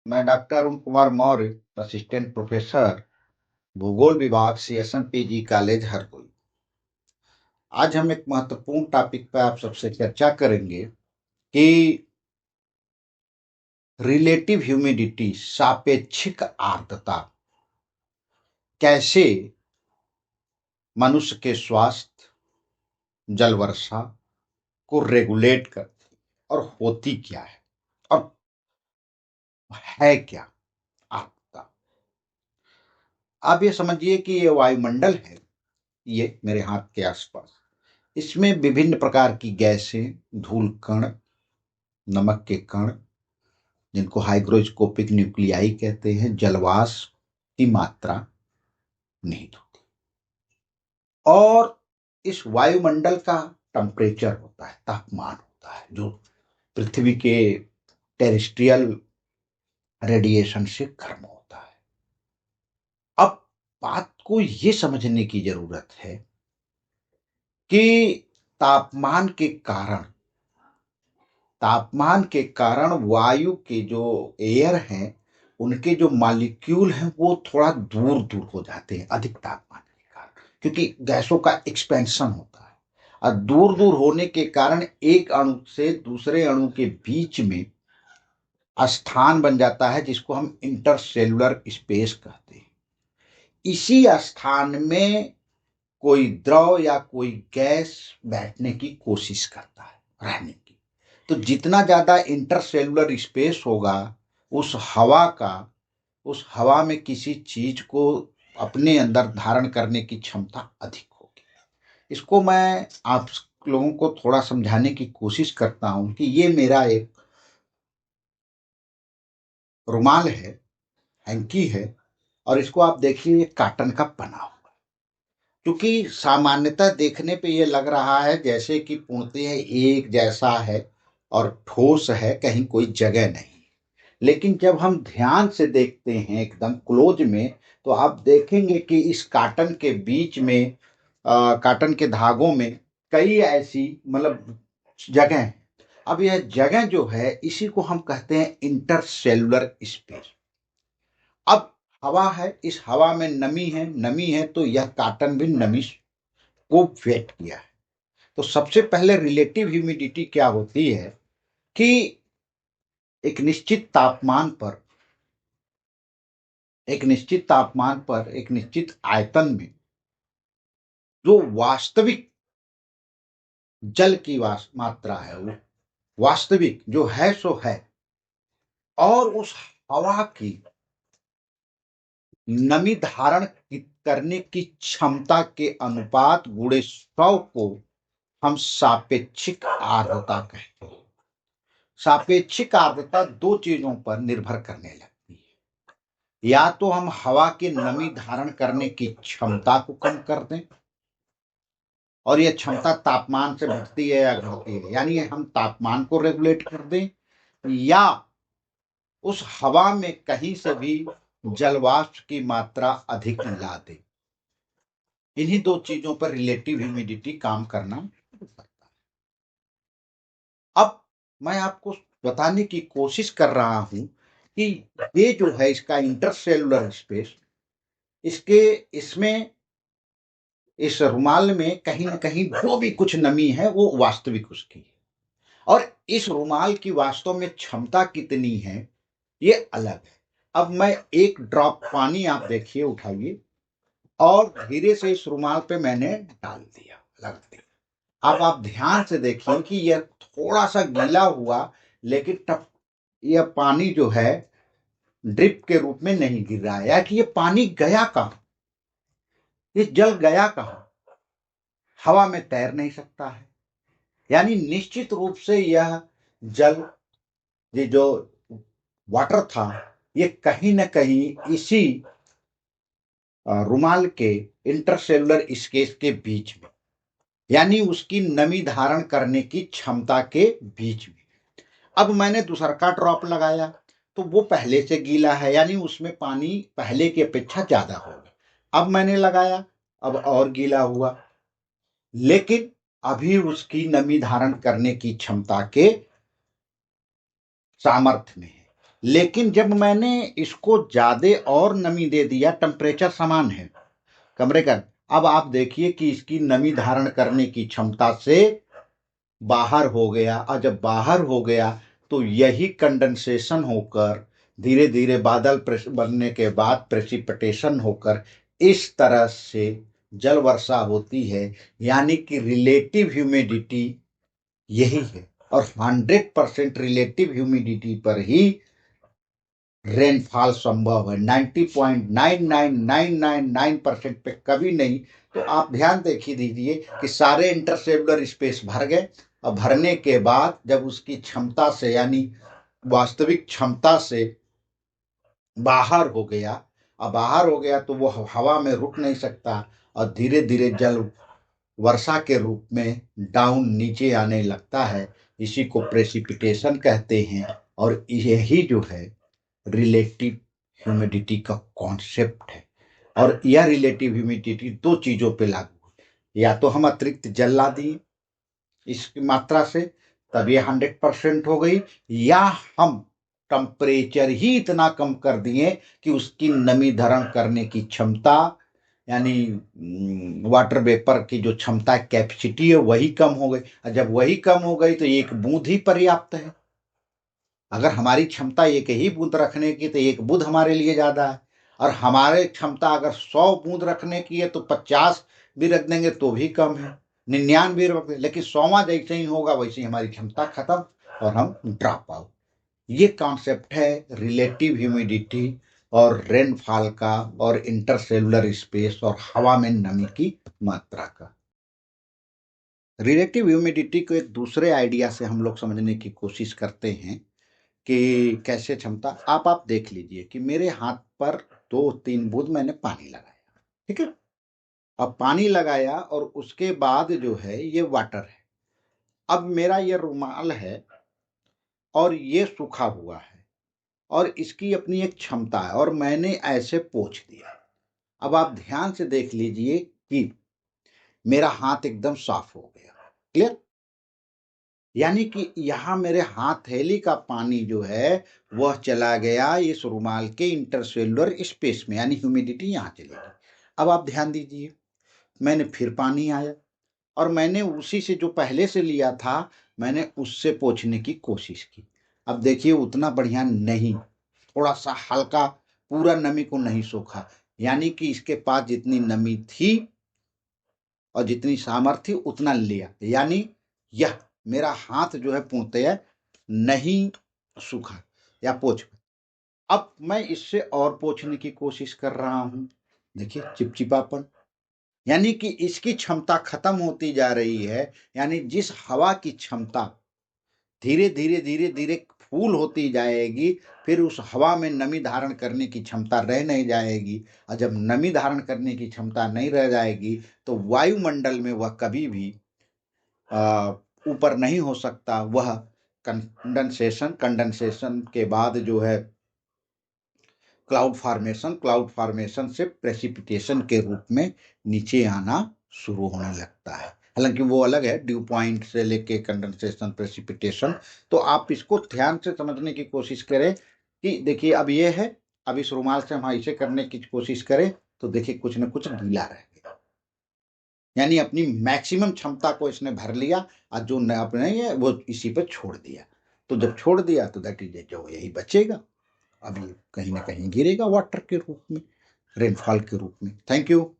मैं doctor Arun Kumar Maurya, assistant professor, भूगोल विभाग, CSMPG कॉलेज, हरदोई। आज हम एक महत्वपूर्ण टॉपिक पर आप सबसे चर्चा करेंगे कि रिलेटिव ह्यूमिडिटी, सापेक्षिक आर्द्रता कैसे मनुष्य के स्वास्थ्य, जल वर्षा को रेगुलेट करती है और होती क्या है और है क्या आर्द्रता। आप ये समझिए कि ये वायुमंडल है, ये मेरे हाथ के आसपास। इसमें विभिन्न प्रकार की गैसें, धूल कण, नमक के कण, जिनको हाइग्रोस्कोपिक न्यूक्लियाई कहते हैं, जलवाष्प की मात्रा निहित होती है। और इस वायुमंडल का टेम्परेचर होता है, तापमान होता है, जो पृथ्वी के टेरेस्ट्रियल रेडिएशन से गर्म होता है। अब बात को ये समझने की जरूरत है कि तापमान के कारण वायु के जो एयर हैं, उनके जो मॉलिक्यूल हैं वो थोड़ा दूर दूर हो जाते हैं अधिक तापमान के कारण, क्योंकि गैसों का एक्सपेंशन होता है। और दूर दूर होने के कारण एक अणु से दूसरे अणु के बीच में स्थान बन जाता है, जिसको हम इंटरसेलुलर स्पेस कहते हैं। इसी स्थान में कोई द्रव या कोई गैस बैठने की कोशिश करता है, रहने की। तो जितना ज्यादा इंटरसेलुलर स्पेस होगा, उस हवा में किसी चीज को अपने अंदर धारण करने की क्षमता अधिक होगी। इसको मैं आप लोगों को थोड़ा समझाने की कोशिश करता हूं कि ये मेरा एक रुमाल है, हैंकी है, और इसको आप देखिए, ये कॉटन का बना हुआ है। क्योंकि सामान्यतः देखने पे ये लग रहा है जैसे कि पूर्णतः एक जैसा है और ठोस है, कहीं कोई जगह नहीं। लेकिन जब हम ध्यान से देखते हैं एकदम क्लोज में, तो आप देखेंगे कि इस कॉटन के बीच में, कॉटन के धागों में कई ऐसी मतलब जगह हैं। अब यह जगह जो है, इसी को हम कहते हैं इंटरसेलुलर स्पेस। अब हवा है, इस हवा में नमी है तो यह कॉटन भी नमी को वेट किया है। तो सबसे पहले रिलेटिव ह्यूमिडिटी क्या होती है कि एक निश्चित तापमान पर, एक निश्चित आयतन में जो वास्तविक जल की मात्रा है, वो वास्तविक जो है सो है, और उस हवा की नमी धारण करने की क्षमता के अनुपात गुणे 100 को हम सापेक्षिक आर्द्रता कहते हैं। सापेक्षिक आर्द्रता दो चीजों पर निर्भर करने लगती है। या तो हम हवा की नमी धारण करने की क्षमता को कम कर दें, और यह क्षमता तापमान से बढ़ती है या घटती है, यानी हम तापमान को रेगुलेट कर दें, या उस हवा में कहीं से भी जलवाष्प की मात्रा अधिक ला दें। इन्हीं दो चीजों पर रिलेटिव ह्यूमिडिटी काम करना पड़ता है। अब मैं आपको बताने की कोशिश कर रहा हूं कि ये जो है इसका इंटरसेलुलर स्पेस, इसमें इस रुमाल में कहीं ना कहीं जो भी कुछ नमी है वो वास्तविक उसकी है, और इस रुमाल की वास्तव में क्षमता कितनी है ये अलग है। अब मैं एक ड्रॉप पानी, आप देखिए, उठाइए और धीरे से इस रुमाल पे मैंने डाल दिया, लगा दिया। अब आप ध्यान से देखिए कि यह थोड़ा सा गीला हुआ, लेकिन टप यह पानी जो है ड्रिप के रूप में नहीं गिर रहा है, या कि ये पानी गया कहां, ये जल गया कहां, हवा में तैर नहीं सकता है। यानी निश्चित रूप से यह जल, ये जो वाटर था, ये कहीं ना कहीं इसी रुमाल के इंटरसेलुलर स्पेस के बीच में, यानी उसकी नमी धारण करने की क्षमता के बीच में। अब मैंने दूसरा का ड्रॉप लगाया तो वो पहले से गीला है, यानी उसमें पानी पहले की अपेक्षा ज्यादा होगा। अब मैंने लगाया, अब और गीला हुआ, लेकिन अभी उसकी नमी धारण करने की क्षमता के सामर्थ्य में है। लेकिन जब मैंने इसको ज्यादा और नमी दे दिया, टेम्परेचर समान है कमरे का, अब आप देखिए कि इसकी नमी धारण करने की क्षमता से बाहर हो गया, और जब बाहर हो गया तो यही कंडेंसेशन होकर धीरे धीरे बादल बनने के बाद प्रेसिपिटेशन होकर इस तरह से जल वर्षा होती है। यानी कि रिलेटिव ह्यूमिडिटी यही है, और 100% रिलेटिव ह्यूमिडिटी पर ही रेनफॉल संभव है। 90.99999% पे कभी नहीं। तो आप ध्यान देखिए दीजिए कि सारे इंटरसेलुलर स्पेस भर गए, और भरने के बाद जब उसकी क्षमता से यानी वास्तविक क्षमता से बाहर हो गया, और बाहर हो गया तो वो हवा में रुक नहीं सकता, और धीरे धीरे जल वर्षा के रूप में डाउन नीचे आने लगता है। इसी को प्रेसिपिटेशन कहते हैं, और यही जो है रिलेटिव ह्यूमिडिटी का कॉन्सेप्ट है। और यह रिलेटिव ह्यूमिडिटी दो चीजों पे लागू है, या तो हम अतिरिक्त जल ला दिए इसकी मात्रा से, तब ये 100% हो गई, या हम टेम्परेचर ही इतना कम कर दिए कि उसकी नमी धारण करने की क्षमता यानी वाटर वेपर की जो क्षमता कैपेसिटी है वही कम हो गई। और जब वही कम हो गई तो एक बूंद ही पर्याप्त है। अगर हमारी क्षमता एक ही बूंद रखने की तो एक बूंद हमारे लिए ज्यादा है, और हमारे क्षमता अगर 100 बूंद रखने की है तो 50 भी रख देंगे तो भी कम है, 99 रख देंगे, लेकिन 100वां जैसे ही होगा वैसे ही हमारी क्षमता खत्म और हम ड्रॉप आउट। ये कॉन्सेप्ट है रिलेटिव ह्यूमिडिटी और रेनफॉल का, और इंटरसेलुलर स्पेस और हवा में नमी की मात्रा का। रिलेटिव ह्यूमिडिटी को एक दूसरे आइडिया से हम लोग समझने की कोशिश करते हैं कि कैसे क्षमता। आप देख लीजिए कि मेरे हाथ पर 2-3 बूंद मैंने पानी लगाया, ठीक है। अब पानी लगाया और उसके बाद जो है ये वाटर है। अब मेरा ये रुमाल है और ये सूखा हुआ है, और इसकी अपनी एक क्षमता है, और मैंने ऐसे पोंछ दिया। अब आप ध्यान से देख लीजिए कि मेरा हाथ एकदम साफ हो गया। क्लियर? यानी कि यहाँ मेरे हथेली का पानी जो है वह चला गया इस रुमाल के इंटरसेलुलर स्पेस में, यानी ह्यूमिडिटी यहाँ चली गई। अब आप ध्यान दीजिए, मैंने फिर पानी आया और मैंने उसी से जो पहले से लिया था मैंने उससे पोंछने की कोशिश की। अब देखिए उतना बढ़िया नहीं, थोड़ा सा हल्का, पूरा नमी को नहीं सोखा। यानी कि इसके पास जितनी नमी थी और जितनी सामर्थ्य उतना लिया, यानी यह मेरा हाथ जो है पूर्णतया नहीं सूखा या पोंछ। अब मैं इससे और पोंछने की कोशिश कर रहा हूं, देखिए चिपचिपापन, यानी कि इसकी क्षमता खत्म होती जा रही है। यानी जिस हवा की क्षमता धीरे धीरे धीरे धीरे फूल होती जाएगी, फिर उस हवा में नमी धारण करने की क्षमता रह नहीं जाएगी, और जब नमी धारण करने की क्षमता नहीं रह जाएगी तो वायुमंडल में वह कभी भी ऊपर नहीं हो सकता। वह कंडेंसेशन के बाद जो है क्लाउड फॉर्मेशन से प्रेसिपिटेशन के रूप में नीचे आना शुरू होने लगता है। हालांकि वो अलग है, ड्यू पॉइंट से लेके कंडेंसेशन प्रेसिपिटेशन। तो आप इसको ध्यान से समझने की कोशिश करें कि देखिए अब ये है, अब इस रुमाल से हम ऐसे करने की कोशिश करें तो देखिए कुछ न कुछ ढीला रह गया, यानी अपनी मैक्सिमम क्षमता को इसने भर लिया, और जो अपने है वो इसी पर छोड़ दिया। तो जब छोड़ दिया तो दैट इज जो यही बचेगा, अब ये कहीं ना कहीं गिरेगा वाटर के रूप में, रेनफॉल के रूप में। Thank you.